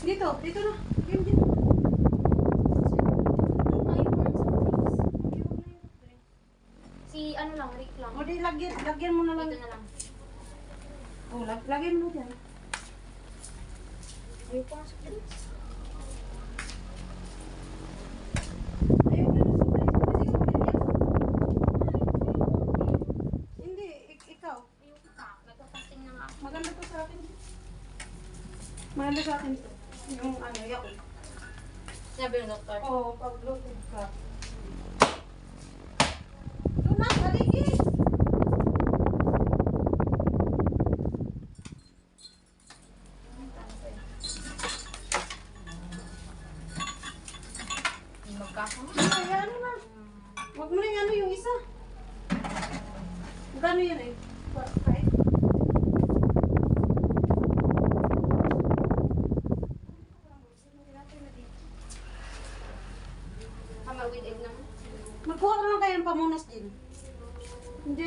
Dito, dito na. Game, dito. Si ano lang, Rick lang. O di, lagyan mo na lang. Dito na lang. O, lagyan mo dyan. Ayoko nga sa drinks. Ayaw ko na sa Hindi, ikaw. Ayoko ka. Nagpapasting na nga ako. Maganda to sa akin. Maganda sa akin to. Yung ano, Yakult. Sabi ng doktor. Oo, pag lutod ka. Lunas, haligi! Hindi magkakama. Ay, ano na. Huwag mo na yung ano, yung isa. Gano yan eh? Kahit. Tama with egg naman. Magkuha ka lang kayo ng pamunas din. Hindi.